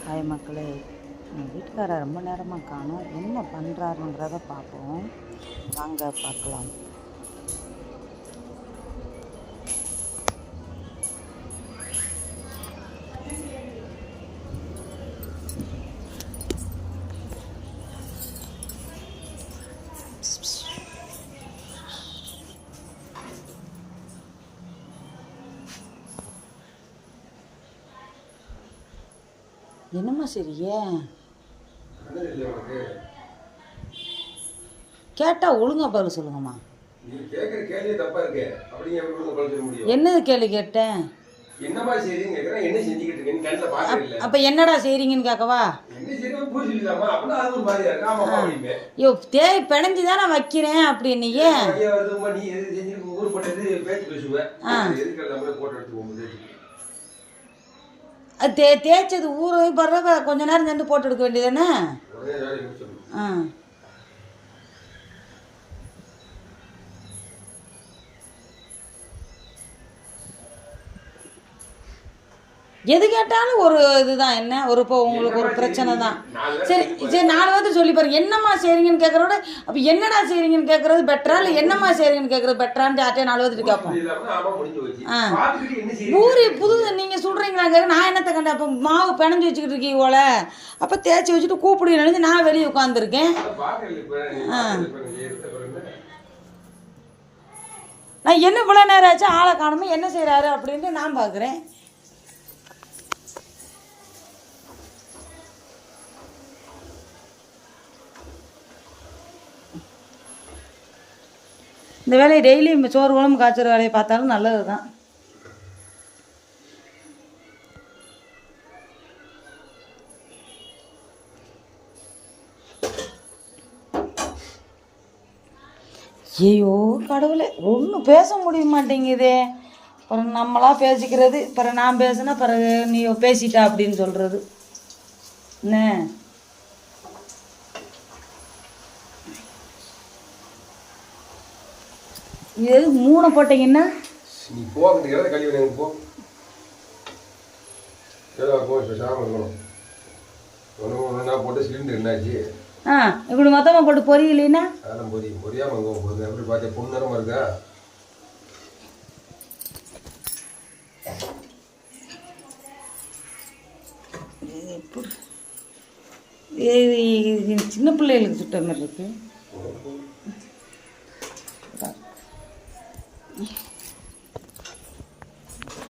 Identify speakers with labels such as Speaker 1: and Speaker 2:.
Speaker 1: Hi மக்களே, எங்கள் வீட்டுக்காரர் ரொம்ப நேரமாக காணோம். என்ன பண்ணுறாருங்கிறத பார்ப்போம். வாங்க பார்க்கலாம். என்னம்மா சரியே கேட்டா ஒழுங்கா பதில் சொல்லுங்கம்மா. என்னது கேள்வி கேட்டேன்? அப்ப என்னடா செய்றீங்கன்னு கேட்கவா? ஐயோ தேய் பிணைஞ்சு தானே வைக்கிறேன் அப்படின்னு. அது தேய்ச்சது ஊற பிறகு கொஞ்ச நேரம் சென்று போட்டு எடுக்க வேண்டியதானே? எது கேட்டாலும் ஒரு இதுதான். என்ன ஒரு இப்போ உங்களுக்கு ஒரு பிரச்சனை தான். சரி சரி, 4 வார்த்தை சொல்லி பாருங்க. என்னம்மா செய்றீங்கன்னு கேட்கறோட அப்போ என்னடா செய்றீங்கன்னு கேட்கறது பெட்டரா இல்லை என்னம்மா செய்றீங்கன்னு கேட்கறது பெட்டரான்னு யார்ட்டே 4 வார்த்தை கேட்போம். பூரி புது நீங்கள் சுடுறீங்களாங்க, நான் என்னத்தை கண்டேன்? அப்போ மாவு பிணைஞ்சு வச்சுக்கிட்டு இருக்கீங்க போல, அப்போ தேய்ச்சி வச்சுட்டு கூப்பிடு நினைஞ்சு நான் வெளியே உட்காந்துருக்கேன். நான் என்ன இவ்வளோ நேரம் ஆச்சு ஆளை காணுமே, என்ன செய்கிறாரு அப்படின்ட்டு நான் பார்க்குறேன். இந்த வேலையை டெய்லியும் சோறு குழம்பு காய்ச்சற வேலையை பார்த்தாலும் நல்லது தான். ஐயோ கடவுளே, ஒன்றும் பேச முடிய மாட்டேங்குதே. அப்புறம் நம்மளா பேசிக்கிறது, பிறகு நான் பேசுனா பிறகு நீ பேசிட்டா அப்படின்னு சொல்கிறது என்ன? இது எதுக்கு 3 போட்டீங்கன்னா
Speaker 2: நீ போகிறதுக்கு கல்வி வேணும். போ போ சாமி ஒன்று போட்டு சிலிண்டர் என்னாச்சு?
Speaker 1: இப்படி மொத்தமாக போட்டு பொரியலைன்னா
Speaker 2: அதெல்லாம் பொரியாமல் அங்கே போகுது. எப்படி பார்த்தா பொண்ணு நேரமாக இருக்கா?
Speaker 1: எப்படி சின்ன பிள்ளைகளுக்கு சுட்ட மாதிரி இருக்கு.